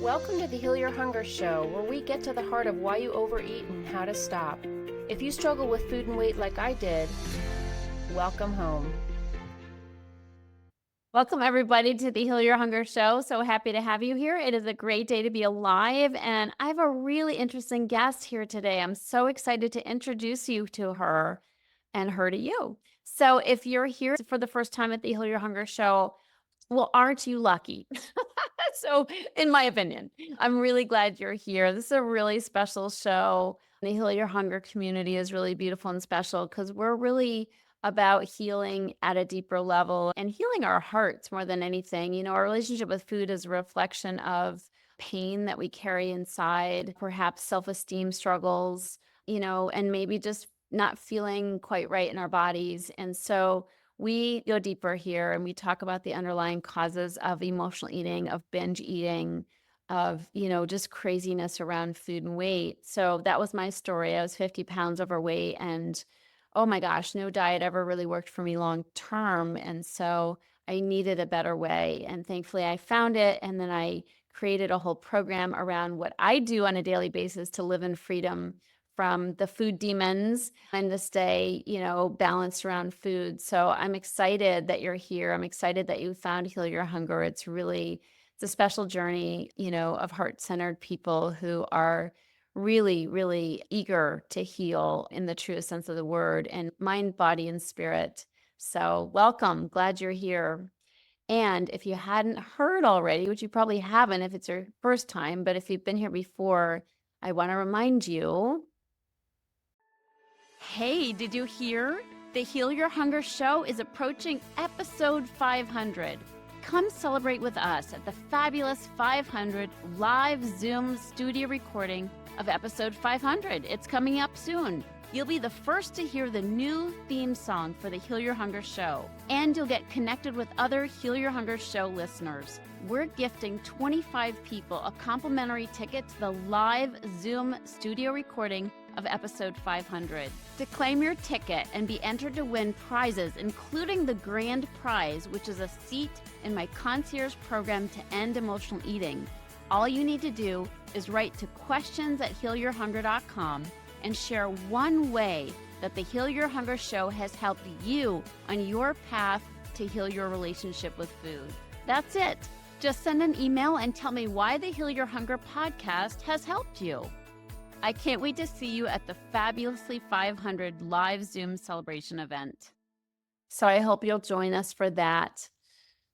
Welcome to the Heal Your Hunger Show, where we get to the heart of why you overeat and how to stop. If you struggle with food and weight like I did, welcome home. Welcome, everybody, to the Heal Your Hunger Show. So happy to have you here. It is a great day to be alive, and I have a really interesting guest here today. I'm so excited to introduce you to her and her to you. So if you're here for the first time at the Heal Your Hunger Show, well, aren't you lucky? So, in my opinion, I'm really glad you're here. This is a really special show. The Heal Your Hunger community is really beautiful and special because we're really about healing at a deeper level and healing our hearts more than anything. You know, our relationship with food is a reflection of pain that we carry inside, perhaps self-esteem struggles, and maybe just not feeling quite right in our bodies. And so we go deeper here and we talk about the underlying causes of emotional eating, of binge eating, of, just craziness around food and weight. So that was my story. I was 50 pounds overweight, and oh my gosh, no diet ever really worked for me long term. And so I needed a better way. And thankfully I found it. And then I created a whole program around what I do on a daily basis to live in freedom from the food demons and to stay, balanced around food. So I'm excited that you're here. I'm excited that you found Heal Your Hunger. It's a special journey, of heart-centered people who are really, really eager to heal in the truest sense of the word, and mind, body, and spirit. So welcome. Glad you're here. And if you hadn't heard already, which you probably haven't if it's your first time, but if you've been here before, I want to remind you, hey, did you hear? The Heal Your Hunger Show is approaching episode 500. Come celebrate with us at the fabulous 500 live Zoom studio recording of episode 500. It's coming up soon. You'll be the first to hear the new theme song for the Heal Your Hunger Show, and you'll get connected with other Heal Your Hunger Show listeners. We're gifting 25 people a complimentary ticket to the live Zoom studio recording of episode 500. To claim your ticket and be entered to win prizes, including the grand prize, which is a seat in my concierge program to end emotional eating, all you need to do is write to questions@healyourhunger.com and share one way that the Heal Your Hunger Show has helped you on your path to heal your relationship with food. That's it. Just send an email and tell me why the Heal Your Hunger podcast has helped you. I can't wait to see you at the fabulously 500 live Zoom celebration event. So I hope you'll join us for that.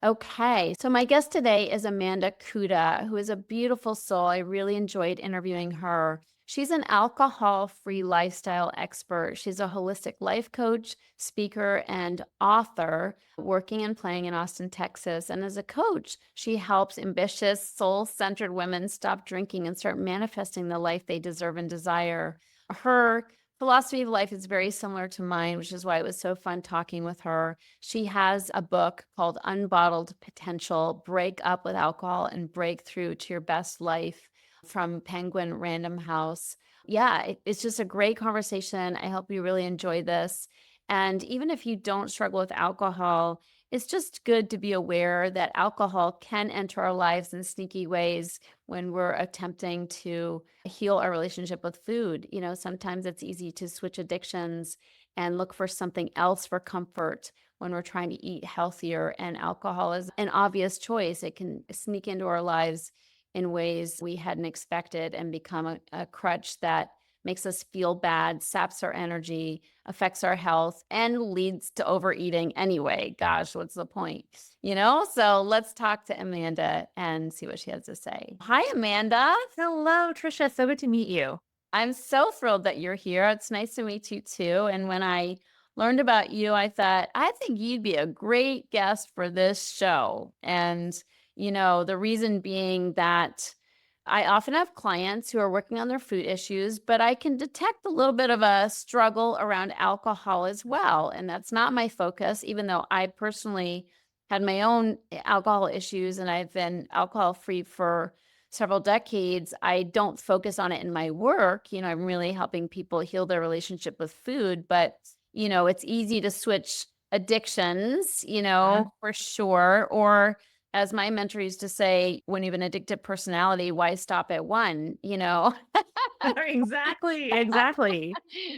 Okay, so my guest today is Amanda Kuda, who is a beautiful soul. I really enjoyed interviewing her. She's an alcohol-free lifestyle expert. She's a holistic life coach, speaker, and author working and playing in Austin, Texas. And as a coach, she helps ambitious, soul-centered women stop drinking and start manifesting the life they deserve and desire. Her philosophy of life is very similar to mine, which is why it was so fun talking with her. She has a book called Unbottled Potential: Break Up with Alcohol and Break Through to Your Best Life, from Penguin Random House. Yeah, it's just a great conversation. I hope you really enjoy this. And even if you don't struggle with alcohol, it's just good to be aware that alcohol can enter our lives in sneaky ways when we're attempting to heal our relationship with food. Sometimes it's easy to switch addictions and look for something else for comfort when we're trying to eat healthier. And alcohol is an obvious choice. It can sneak into our lives in ways we hadn't expected and become a crutch that makes us feel bad, saps our energy, affects our health, and leads to overeating anyway. Gosh, what's the point? So let's talk to Amanda and see what she has to say. Hi, Amanda. Hello, Tricia. So good to meet you. I'm so thrilled that you're here. It's nice to meet you too. And when I learned about you, I thought, I think you'd be a great guest for this show. And the reason being that I often have clients who are working on their food issues, but I can detect a little bit of a struggle around alcohol as well. And that's not my focus, even though I personally had my own alcohol issues and I've been alcohol-free for several decades. I don't focus on it in my work. I'm really helping people heal their relationship with food, but it's easy to switch addictions, for sure, or as my mentor used to say, when you have an addictive personality, why stop at one, Exactly, exactly.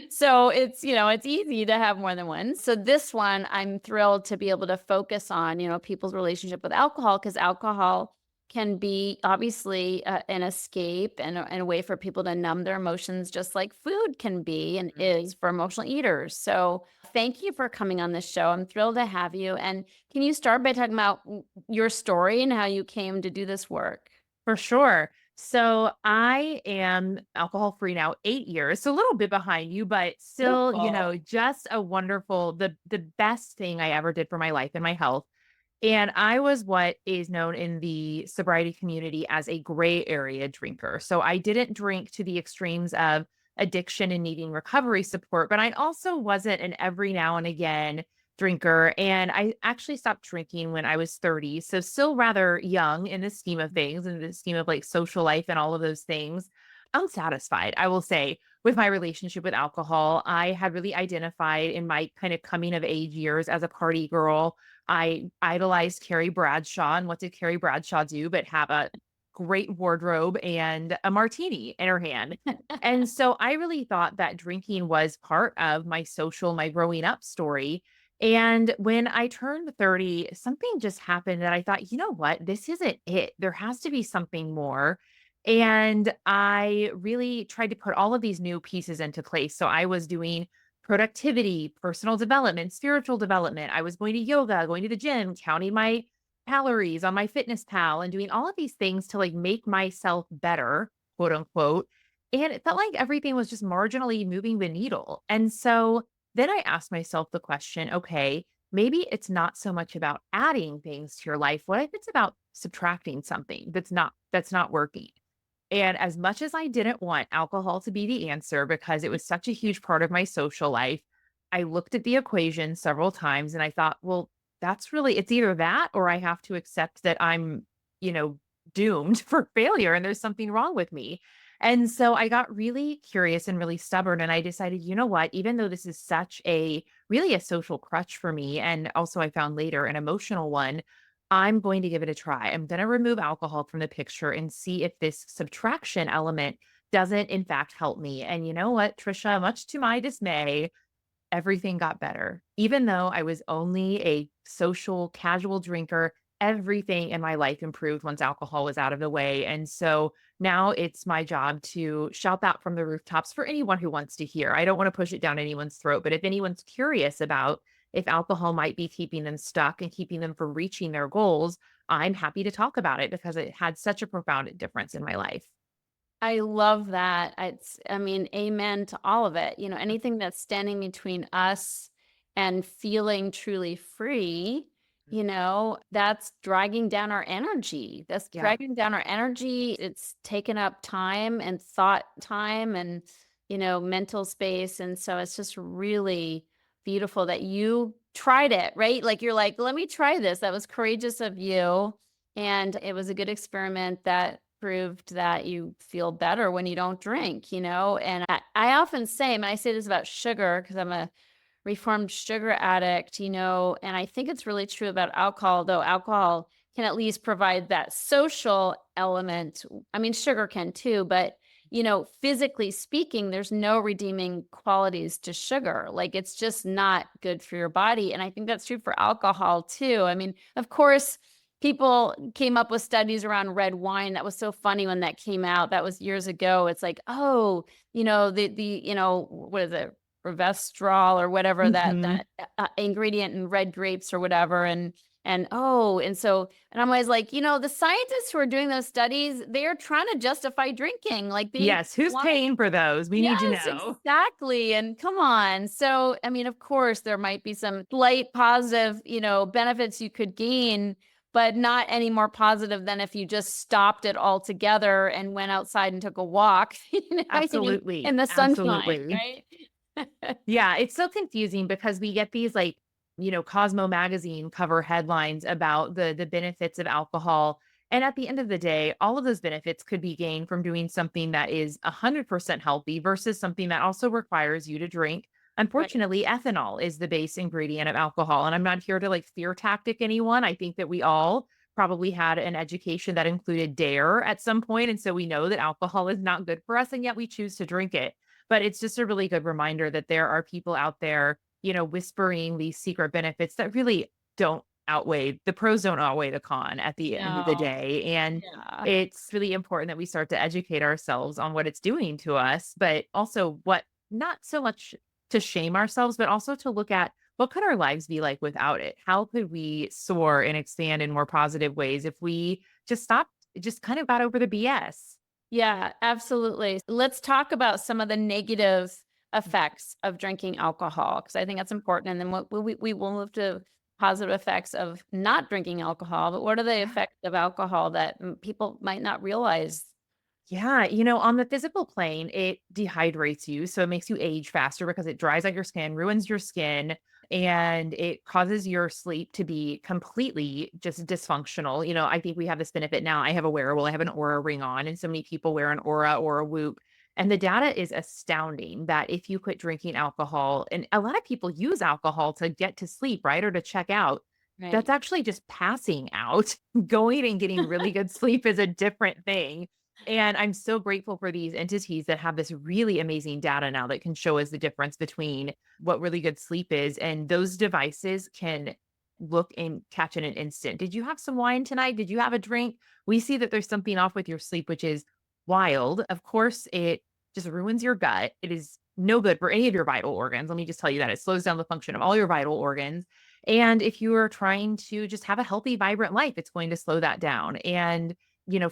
So it's easy to have more than one. So this one, I'm thrilled to be able to focus on, people's relationship with alcohol, because alcohol can be obviously an escape and a way for people to numb their emotions, just like food can be and is for emotional eaters. So thank you for coming on this show. I'm thrilled to have you. And can you start by talking about your story and how you came to do this work? For sure. So I am alcohol free now 8 years, so a little bit behind you, but still, Beautiful. just a wonderful, the best thing I ever did for my life and my health. And I was what is known in the sobriety community as a gray area drinker. So I didn't drink to the extremes of addiction and needing recovery support, but I also wasn't an every now and again drinker. And I actually stopped drinking when I was 30. So still rather young in the scheme of things, in the scheme of like social life and all of those things. Unsatisfied, I will say, with my relationship with alcohol. I had really identified in my kind of coming of age years as a party girl. I idolized Carrie Bradshaw. And what did Carrie Bradshaw do but have a great wardrobe and a martini in her hand? And so I really thought that drinking was part of my growing up story. And when I turned 30, something just happened that I thought, you know what? This isn't it. There has to be something more. And I really tried to put all of these new pieces into place. So I was doing productivity, personal development, spiritual development. I was going to yoga, going to the gym, counting my calories on my fitness pal and doing all of these things to like make myself better, quote unquote. And it felt like everything was just marginally moving the needle. And so then I asked myself the question, okay, maybe it's not so much about adding things to your life. What if it's about subtracting something that's not working? And as much as I didn't want alcohol to be the answer because it was such a huge part of my social life, I looked at the equation several times and I thought, well, that's really, it's either that or I have to accept that I'm, you know, doomed for failure and there's something wrong with me. And so I got really curious and really stubborn. And I decided, you know what, even though this is such a really a social crutch for me, and also I found later an emotional one, I'm going to give it a try. I'm going to remove alcohol from the picture and see if this subtraction element doesn't, in fact, help me. And you know what, Trisha, much to my dismay, everything got better. Even though I was only a social, casual drinker, everything in my life improved once alcohol was out of the way. And so now it's my job to shout that from the rooftops for anyone who wants to hear. I don't want to push it down anyone's throat, but if anyone's curious about if alcohol might be keeping them stuck and keeping them from reaching their goals, I'm happy to talk about it because it had such a profound difference in my life. I love that. I mean, amen to all of it. Anything that's standing between us and feeling truly free, that's dragging down our energy. That's Yeah. dragging down our energy. It's taken up time and thought time and, mental space. And so it's just really beautiful that you tried it, right? Like you're like, let me try this. That was courageous of you. And it was a good experiment that proved that you feel better when you don't drink, And I often say, and I say this about sugar because I'm a reformed sugar addict, and I think it's really true about alcohol, though alcohol can at least provide that social element. I mean, sugar can too, but physically speaking, there's no redeeming qualities to sugar. Like it's just not good for your body. And I think that's true for alcohol too. I mean, of course, people came up with studies around red wine. That was so funny when that came out. That was years ago. It's like, oh, what is it? Resveratrol or whatever Mhm. that ingredient in red grapes or whatever. And I'm always like, the scientists who are doing those studies, they are trying to justify drinking. Like they Yes. Who's want paying for those? We need to Yes, know. exactly. And come on. So, I mean, of course, there might be some slight positive, benefits you could gain, but not any more positive than if you just stopped it altogether and went outside and took a walk, in Absolutely. the sunshine, Absolutely. right? Yeah, it's so confusing because we get these like, Cosmo magazine cover headlines about the benefits of alcohol. And at the end of the day, all of those benefits could be gained from doing something that is 100% healthy versus something that also requires you to drink. Right. Unfortunately, ethanol is the base ingredient of alcohol. And I'm not here to like fear tactic anyone. I think that we all probably had an education that included dare at some point, and so we know that alcohol is not good for us, and yet we choose to drink it. But it's just a really good reminder that there are people out there, whispering these secret benefits that really don't outweigh the pros don't outweigh the con at the end of the No. day. And Yeah. it's really important that we start to educate ourselves on what it's doing to us, but also what not so much to shame ourselves, but also to look at what could our lives be like without it? How could we soar and expand in more positive ways if we just stopped, just kind of got over the BS? Yeah, absolutely. Let's talk about some of the negative effects of drinking alcohol because I think that's important. And then we will move to positive effects of not drinking alcohol. But what are the Yeah. effects of alcohol that people might not realize? Yeah, on the physical plane, it dehydrates you. So it makes you age faster because it dries out your skin, ruins your skin, and it causes your sleep to be completely just dysfunctional. I think we have this benefit now. I have a wearable, I have an Aura ring on, and so many people wear an Aura or a Whoop. And the data is astounding that if you quit drinking alcohol, and a lot of people use alcohol to get to sleep, right? Or to check out, that's Right. actually just passing out. Going and getting really good sleep is a different thing, and I'm so grateful for these entities that have this really amazing data now that can show us the difference between what really good sleep is. And those devices can look and catch in an instant. Did you have some wine tonight? Did you have a drink? We see that there's something off with your sleep, which is wild. Of course, it just ruins your gut. It is no good for any of your vital organs. Let me just tell you that it slows down the function of all your vital organs. And if you are trying to just have a healthy, vibrant life, it's going to slow that down. And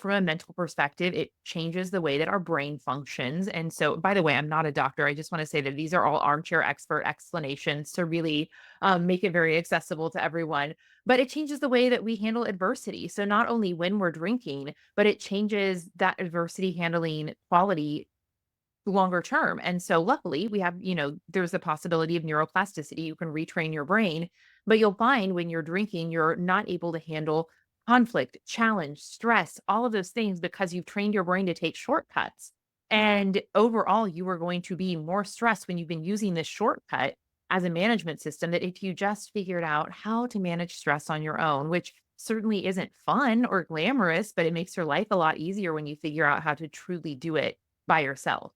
from a mental perspective, it changes the way that our brain functions. And so, by the way, I'm not a doctor. I just want to say that these are all armchair expert explanations to really make it very accessible to everyone. But it changes the way that we handle adversity. So, not only when we're drinking, but it changes that adversity handling quality longer term. And so luckily we have, there's a possibility of neuroplasticity. You can retrain your brain, but you'll find when you're drinking, you're not able to handle conflict, challenge, stress, all of those things because you've trained your brain to take shortcuts. And overall, you are going to be more stressed when you've been using this shortcut as a management system that if you just figured out how to manage stress on your own, which certainly isn't fun or glamorous, but it makes your life a lot easier when you figure out how to truly do it by yourself.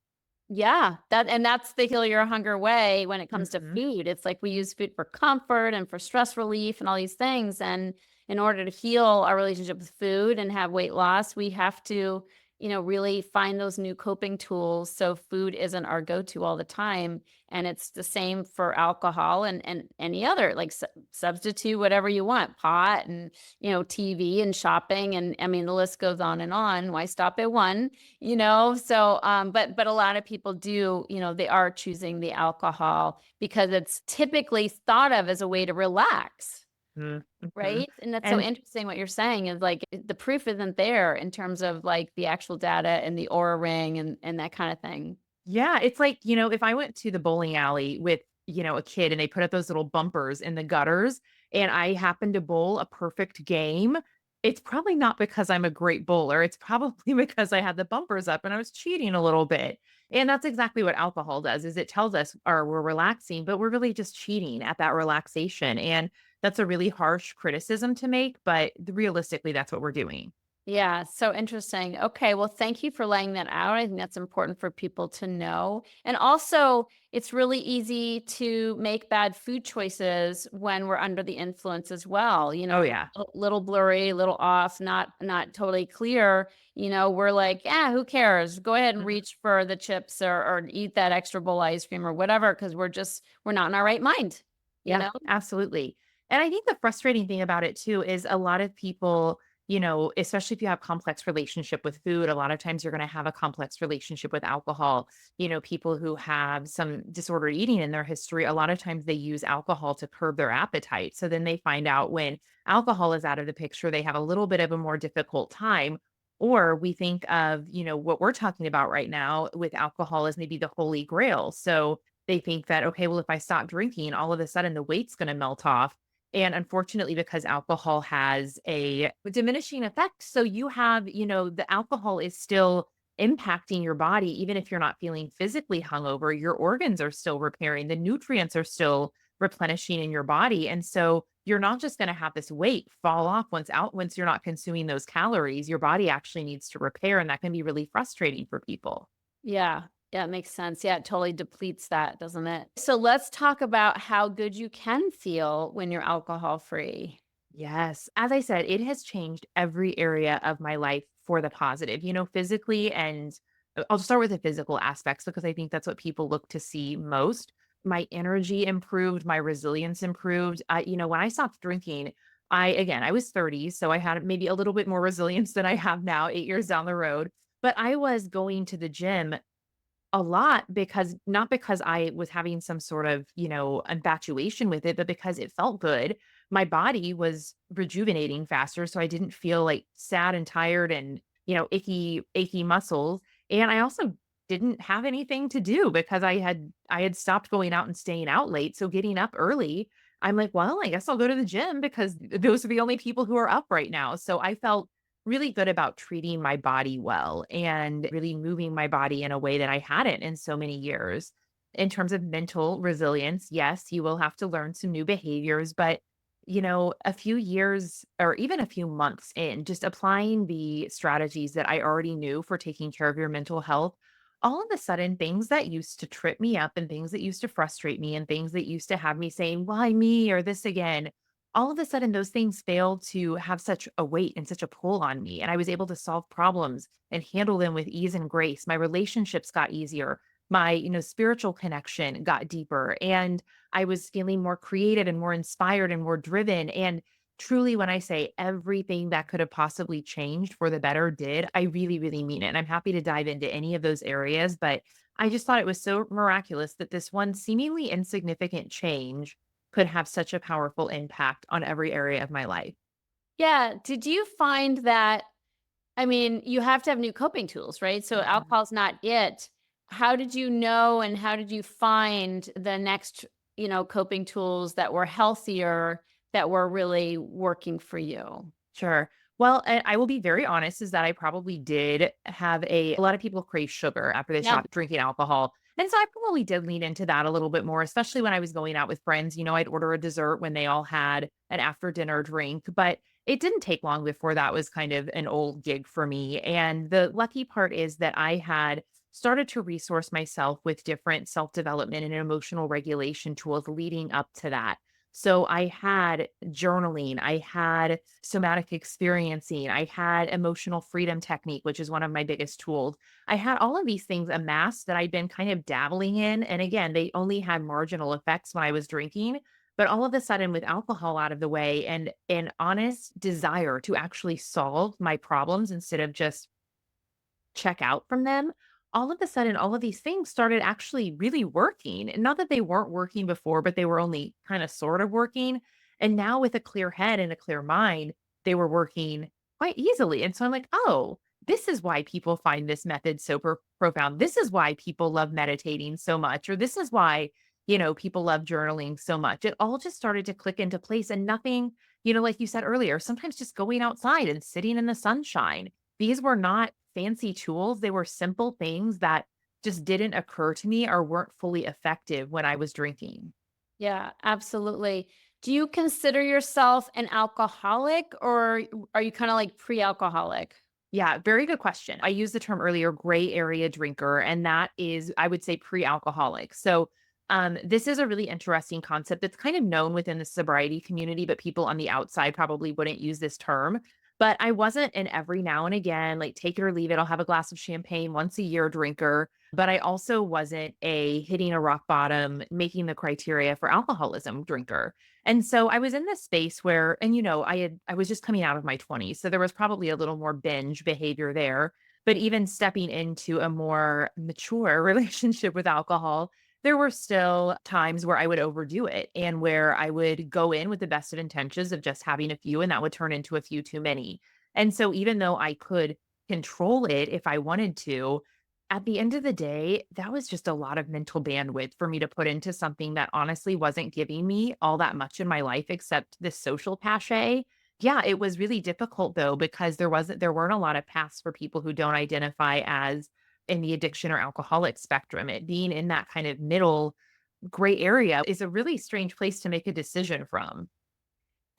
Yeah, that's the heal your hunger way when it comes to Mhm. food. It's like we use food for comfort and for stress relief and all these things. And in order to heal our relationship with food and have weight loss, we have to, really find those new coping tools so food isn't our go-to all the time. And it's the same for alcohol and any other like substitute whatever you want, pot and TV and shopping and I mean the list goes on and on. Why stop at one? So but a lot of people do, they are choosing the alcohol because it's typically thought of as a way to relax, Mhm, mhm. right? And that's so And interesting what you're saying is like the proof isn't there in terms of like the actual data and the aura ring and that kind of thing. yeah, it's like, if I went to the bowling alley with, a kid and they put up those little bumpers in the gutters and I happen to bowl a perfect game, it's probably not because I'm a great bowler. It's probably because I had the bumpers up and I was cheating a little bit. And that's exactly what alcohol does is it tells us or we're relaxing, but we're really just cheating at that relaxation. And that's a really harsh criticism to make, but realistically, that's what we're doing. Yeah, so interesting. Okay, well, thank you for laying that out. I think that's important for people to know. And also, it's really easy to make bad food choices when we're under the influence as well. Oh, yeah. A little blurry, a little off, not totally clear. We're like, yeah, who cares? Go ahead and reach for the chips or eat that extra bowl of ice cream or whatever, because we're not in our right mind, you Yeah, know? absolutely. And I think the frustrating thing about it too is a lot of people, especially if you have complex relationship with food, a lot of times you're going to have a complex relationship with alcohol. People who have some disordered eating in their history, a lot of times they use alcohol to curb their appetite. So then they find out when alcohol is out of the picture, they have a little bit of a more difficult time. Or we think of, what we're talking about right now with alcohol as maybe the holy grail. So they think that, okay, well, if I stop drinking, all of a sudden the weight's going to melt off. And unfortunately, because alcohol has a diminishing effect, so you have, the alcohol is still impacting your body, even if you're not feeling physically hungover, your organs are still repairing, the nutrients are still replenishing in your body. And so you're not just going to have this weight fall off once you're not consuming those calories. Your body actually needs to repair, and that can be really frustrating for people. Yeah. Yeah, it makes sense. Yeah, it totally depletes that, doesn't it? So let's talk about how good you can feel when you're alcohol free. Yes. As I said, it has changed every area of my life for the positive, physically. And I'll start with the physical aspects because I think that's what people look to see most. My energy improved, my resilience improved. When I stopped drinking, I was 30, so I had maybe a little bit more resilience than I have now, 8 years down the road. But I was going to the gym a lot because not because I was having some sort of, infatuation with it, but because it felt good. My body was rejuvenating faster, so I didn't feel like sad and tired and, achy muscles. And I also didn't have anything to do because I had stopped going out and staying out late. So getting up early, I'm like, well, I guess I'll go to the gym because those are the only people who are up right now. So I felt really good about treating my body well and really moving my body in a way that I hadn't in so many years. In terms of mental resilience, yes, you will have to learn some new behaviors, but a few years or even a few months in, just applying the strategies that I already knew for taking care of your mental health, all of a sudden, things that used to trip me up and things that used to frustrate me and things that used to have me saying, why me or this again, all of a sudden those things failed to have such a weight and such a pull on me. And I was able to solve problems and handle them with ease and grace. My relationships got easier. My, spiritual connection got deeper. And I was feeling more creative and more inspired and more driven. And truly, when I say everything that could have possibly changed for the better did, I really, really mean it. And I'm happy to dive into any of those areas. But I just thought it was so miraculous that this one seemingly insignificant change could have such a powerful impact on every area of my life. Yeah. Did you find that? I mean, you have to have new coping tools, right? So Mhm. alcohol's not it. How did you know and how did you find the next, coping tools that were healthier, that were really working for you? Sure. Well, and I will be very honest is that I probably did have a lot of people crave sugar after they Yep. stop drinking alcohol. And so I probably did lean into that a little bit more, especially when I was going out with friends. I'd order a dessert when they all had an after dinner drink, but it didn't take long before that was kind of an old gig for me. And the lucky part is that I had started to resource myself with different self development and emotional regulation tools leading up to that. So I had journaling, I had somatic experiencing, I had emotional freedom technique, which is one of my biggest tools. I had all of these things amassed that I'd been kind of dabbling in. And again, they only had marginal effects when I was drinking. But all of a sudden, with alcohol out of the way and an honest desire to actually solve my problems instead of just check out from them, all of a sudden, all of these things started actually really working. And not that they weren't working before, but they were only kind of sort of working. And now, with a clear head and a clear mind, they were working quite easily. And so I'm like, oh, this is why people find this method so profound. This is why people love meditating so much, or this is why, people love journaling so much. It all just started to click into place and nothing, like you said earlier, sometimes just going outside and sitting in the sunshine, these were not fancy tools, they were simple things that just didn't occur to me or weren't fully effective when I was drinking. Yeah, absolutely. Do you consider yourself an alcoholic or are you kind of like pre-alcoholic? Yeah, very good question. I used the term earlier, gray area drinker, and that is, I would say, pre-alcoholic. So, this is a really interesting concept that's kind of known within the sobriety community, but people on the outside probably wouldn't use this term. But I wasn't an every now and again, like take it or leave it. I'll have a glass of champagne once a year drinker. But I also wasn't a hitting a rock bottom, making the criteria for alcoholism drinker. And so I was in this space where, and I was just coming out of my 20s. So there was probably a little more binge behavior there. But even stepping into a more mature relationship with alcohol, there were still times where I would overdo it and where I would go in with the best of intentions of just having a few, and that would turn into a few too many. And so even though I could control it if I wanted to, at the end of the day, that was just a lot of mental bandwidth for me to put into something that honestly wasn't giving me all that much in my life except this social cachet. Yeah, it was really difficult though, because there weren't a lot of paths for people who don't identify as in the addiction or alcoholic spectrum. It being in that kind of middle gray area is a really strange place to make a decision from.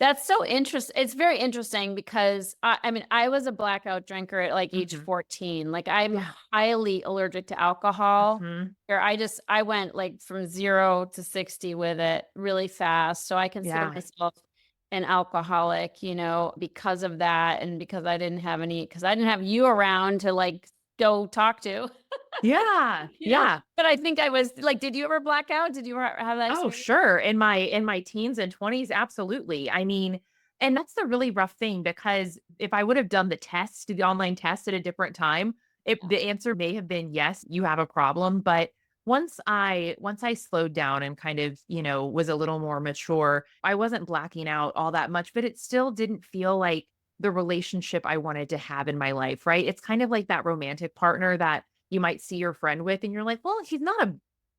That's so interesting. It's very interesting because I mean, I was a blackout drinker at like age Mhm. 14. Like I'm Yeah. highly allergic to alcohol. Mhm. Where I went like from 0 to 60 with it really fast. So I consider Yeah. myself an alcoholic, because of that and because because I didn't have you around to like go talk to. Yeah. Yeah. But I think I was like, did you ever black out? Did you ever have that Oh, experience? sure. In my teens and 20s, absolutely. I mean, and that's the really rough thing because if I would have done the online test at a different time, the answer may have been yes, you have a problem. But once I slowed down and kind of, was a little more mature, I wasn't blacking out all that much, but it still didn't feel like the relationship I wanted to have in my life, right? It's kind of like that romantic partner that you might see your friend with, and you're like, well, she's not a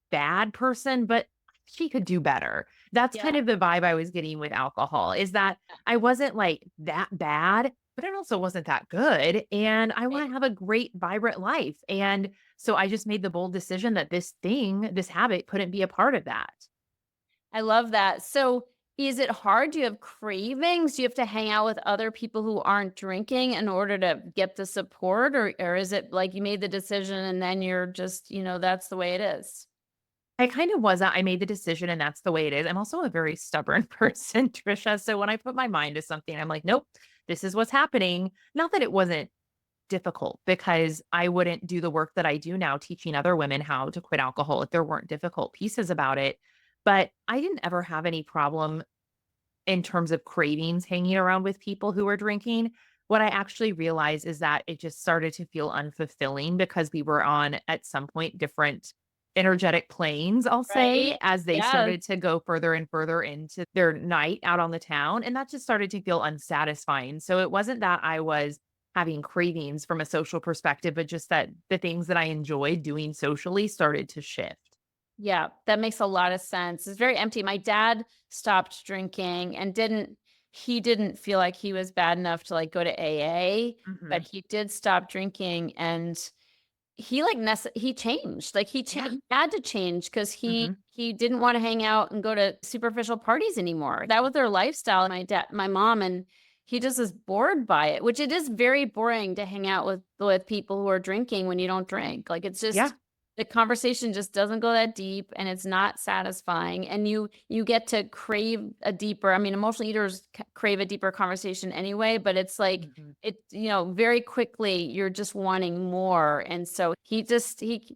bad person, but she could do better. That's Yeah. kind of the vibe I was getting with alcohol, is that I wasn't like that bad, but it also wasn't that good. And I want to have a great, vibrant life. And so I just made the bold decision that this habit couldn't be a part of that. I love that. So, is it hard? Do you have cravings? Do you have to hang out with other people who aren't drinking in order to get the support? Or is it like you made the decision and then you're just, that's the way it is? I kind of was. I made the decision and that's the way it is. I'm also a very stubborn person, Trisha. So when I put my mind to something, I'm like, nope, this is what's happening. Not that it wasn't difficult because I wouldn't do the work that I do now teaching other women how to quit alcohol if there weren't difficult pieces about it. But I didn't ever have any problem in terms of cravings hanging around with people who were drinking. What I actually realized is that it just started to feel unfulfilling because we were on, at some point, different energetic planes, I'll say, Right? as they Yes. started to go further and further into their night out on the town. And that just started to feel unsatisfying. So it wasn't that I was having cravings from a social perspective, but just that the things that I enjoyed doing socially started to shift. Yeah, that makes a lot of sense. It's very empty. My dad stopped drinking and he didn't feel like he was bad enough to like go to AA, but Hmm. he did stop drinking and he like he changed. Like Yeah. he had to change because Hmm. he didn't want to hang out and go to superficial parties anymore. That was their lifestyle, my mom, and he just is bored by it, which it is very boring to hang out with people who are drinking when you don't drink. Like it's Yeah. just the conversation just doesn't go that deep and it's not satisfying and you get to crave a deeper, I mean, emotional eaters crave a deeper conversation anyway, but it's like Hmm. it, very quickly you're just wanting more. And so he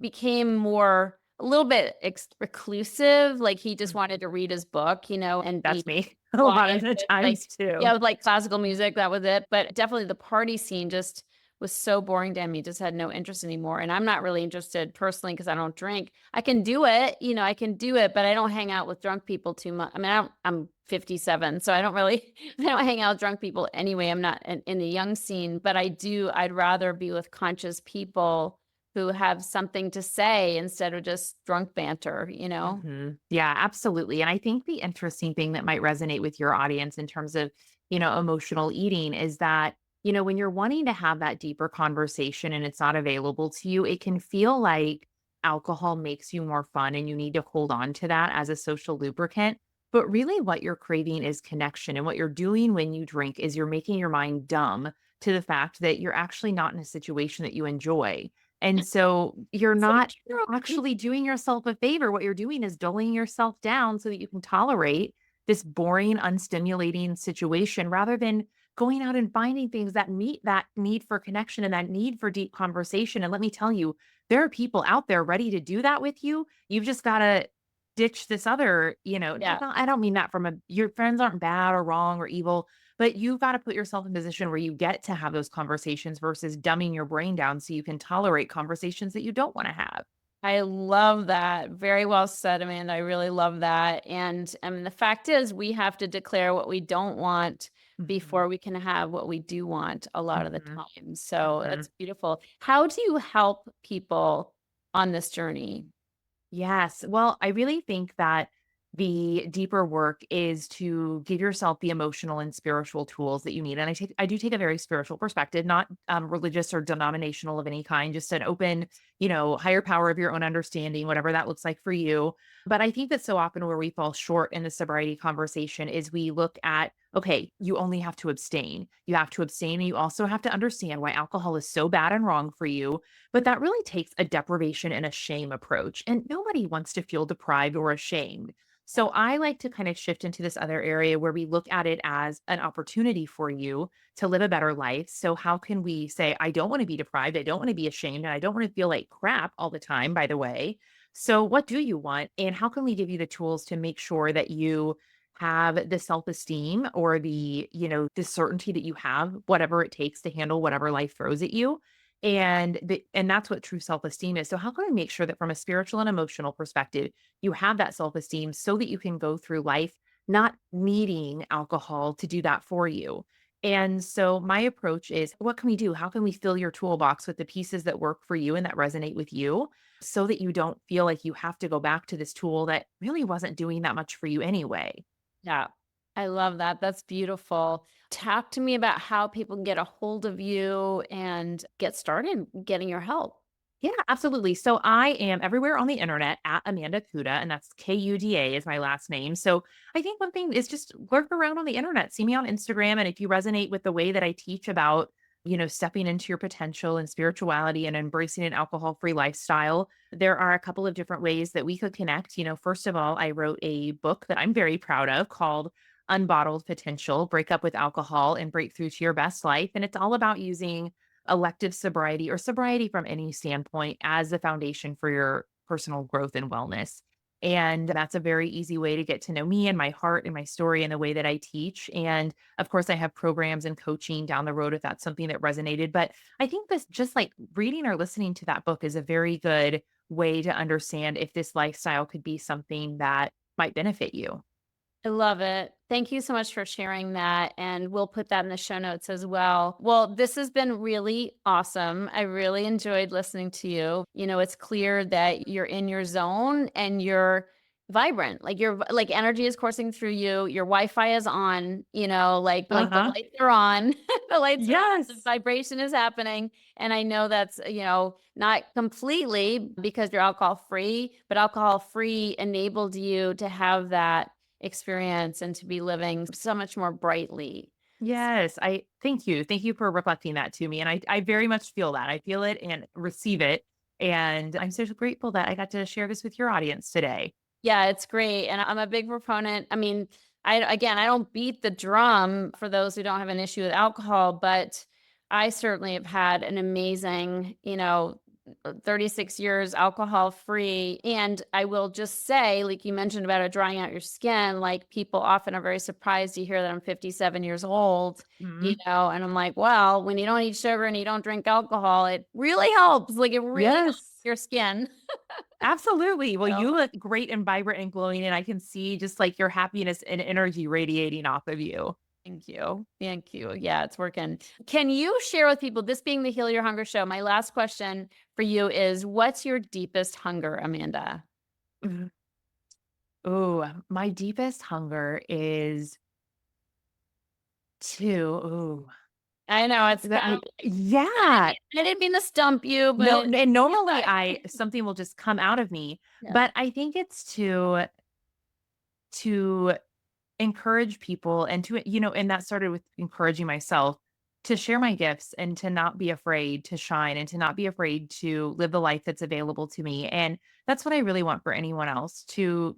became more a little bit reclusive. Like he just wanted to read his book, and be That's me a lot of quiet the with like, times too. yeah, with like classical music. That was it. But definitely the party scene just was so boring to him. He just had no interest anymore. And I'm not really interested personally because I don't drink. I can do it, I can do it, but I don't hang out with drunk people too much. I mean, I'm 57, so I don't really, I don't hang out with drunk people anyway. I'm not in the young scene, but I'd rather be with conscious people who have something to say instead of just drunk banter. Yeah, absolutely. And I think the interesting thing that might resonate with your audience in terms of, emotional eating is that, when you're wanting to have that deeper conversation and it's not available to you, it can feel like alcohol makes you more fun and you need to hold on to that as a social lubricant. But really, what you're craving is connection. And what you're doing when you drink is you're making your mind dumb to the fact that you're actually not in a situation that you enjoy. And so you're So not true. actually doing yourself a favor. What you're doing is dulling yourself down so that you can tolerate this boring, unstimulating situation rather than going out and finding things that meet that need for connection and that need for deep conversation. And let me tell you, there are people out there ready to do that with you. You've just got to ditch this other, Yeah. I don't mean that your friends aren't bad or wrong or evil, but you've got to put yourself in a position where you get to have those conversations versus dumbing your brain down so you can tolerate conversations that you don't want to have. I love that. Very well said, Amanda. I really love that. And I mean, the fact is, we have to declare what we don't want Mhm, before we can have what we do want a lot of the mhm, time. So mhm. that's beautiful. How do you help people on this journey? Yes. Well, I really think that the deeper work is to give yourself the emotional and spiritual tools that you need. And I do take a very spiritual perspective, not religious or denominational of any kind, just an open, higher power of your own understanding, whatever that looks like for you. But I think that so often where we fall short in the sobriety conversation is we look at okay, you only have to abstain. You have to abstain, and you also have to understand why alcohol is so bad and wrong for you. But that really takes a deprivation and a shame approach. And nobody wants to feel deprived or ashamed. So I like to kind of shift into this other area where we look at it as an opportunity for you to live a better life. So how can we say, I don't want to be deprived, I don't want to be ashamed, and I don't want to feel like crap all the time, by the way. So what do you want? And how can we give you the tools to make sure that you have the self-esteem or the certainty that you have whatever it takes to handle whatever life throws at you. And that's what true self-esteem is. So how can we make sure that from a spiritual and emotional perspective, you have that self-esteem so that you can go through life not needing alcohol to do that for you? And so my approach is, what can we do? How can we fill your toolbox with the pieces that work for you and that resonate with you so that you don't feel like you have to go back to this tool that really wasn't doing that much for you anyway? Yeah. I love that. That's beautiful. Talk to me about how people can get a hold of you and get started getting your help. Yeah, absolutely. So I am everywhere on the internet at Amanda Kuda, and that's Kuda is my last name. So I think one thing is just lurk around on the internet, see me on Instagram. And if you resonate with the way that I teach about, stepping into your potential and spirituality and embracing an alcohol-free lifestyle, there are a couple of different ways that we could connect. First of all, I wrote a book that I'm very proud of called Unbottled Potential: Break Up with Alcohol and Break Through to Your Best Life. And it's all about using elective sobriety or sobriety from any standpoint as the foundation for your personal growth and wellness. And that's a very easy way to get to know me and my heart and my story and the way that I teach. And of course, I have programs and coaching down the road if that's something that resonated. But I think this, just like reading or listening to that book, is a very good way to understand if this lifestyle could be something that might benefit you. I love it. Thank you so much for sharing that. And we'll put that in the show notes as well. Well, this has been really awesome. I really enjoyed listening to you. It's clear that you're in your zone and you're vibrant. Like like energy is coursing through you. Your Wi-Fi is on, like the Uh-huh. lights are on. The lights are on. The Yes. vibration is happening. And I know that's, not completely because you're alcohol free, but alcohol free enabled you to have that experience and to be living so much more brightly. Yes, I thank you. Thank you for reflecting that to me. And I very much feel that. I feel it and receive it. And I'm so grateful that I got to share this with your audience today. Yeah, it's great. And I'm a big proponent. I mean, I don't beat the drum for those who don't have an issue with alcohol, but I certainly have had an amazing, 36 years alcohol free. And I will just say, like you mentioned about it drying out your skin, like people often are very surprised to hear that I'm 57 years old, Mhm. and I'm like, well, when you don't eat sugar and you don't drink alcohol, it really helps. Like it really helps Yes, your skin. absolutely. Well, So you look great and vibrant and glowing, and I can see just like your happiness and energy radiating off of you. thank you. Thank you. Yeah, it's working. Can you share with people, this being the Heal Your Hunger show, my last question for you is what's your deepest hunger, Amanda? Mhm. Ooh, my deepest hunger is to, I know it's kind of, yeah. I didn't mean to stump you, No, but and normally yeah. something will just come out of me, Yeah. but I think it's to encourage people and and that started with encouraging myself to share my gifts and to not be afraid to shine and to not be afraid to live the life that's available to me. And that's what I really want for anyone else to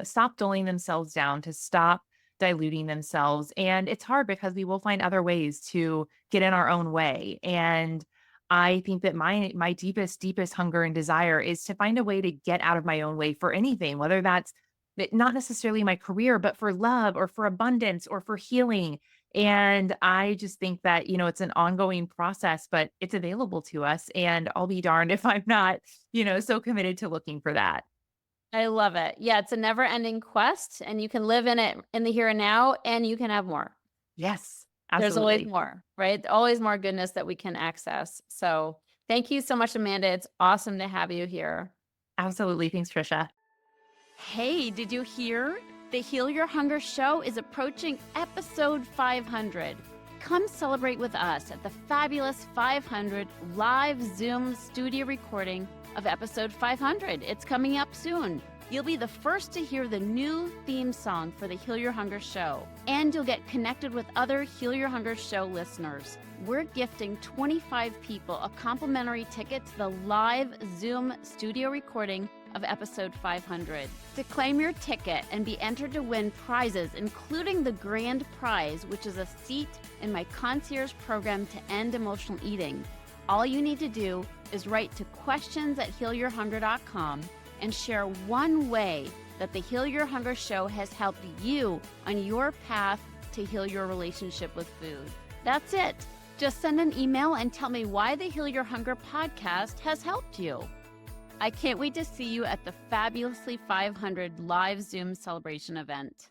stop dulling themselves down, to stop diluting themselves. And it's hard because we will find other ways to get in our own way. And I think that my deepest hunger and desire is to find a way to get out of my own way for anything, whether that's not necessarily my career, but for love or for abundance or for healing. And I just think that, it's an ongoing process, but it's available to us. And I'll be darned if I'm not, so committed to looking for that. I love it. Yeah, it's a never ending quest and you can live in it in the here and now and you can have more. Yes, There's always absolutely. more, right? Always more goodness that we can access. So thank you so much, Amanda. It's awesome to have you here. Absolutely. Thanks, Trisha. Hey, did you hear? The Heal Your Hunger show is approaching episode 500. Come celebrate with us at the fabulous 500 live Zoom studio recording of episode 500. It's coming up soon. You'll be the first to hear the new theme song for the Heal Your Hunger show, and you'll get connected with other Heal Your Hunger show listeners. We're gifting 25 people a complimentary ticket to the live Zoom studio recording of episode 500. To claim your ticket and be entered to win prizes, including the grand prize, which is a seat in my concierge program to end emotional eating, all you need to do is write to questions@healyourhunger.com and share one way that the Heal Your Hunger show has helped you on your path to heal your relationship with food. That's it. Just send an email and tell me why the Heal Your Hunger podcast has helped you. I can't wait to see you at the Fabulously 500 live Zoom celebration event.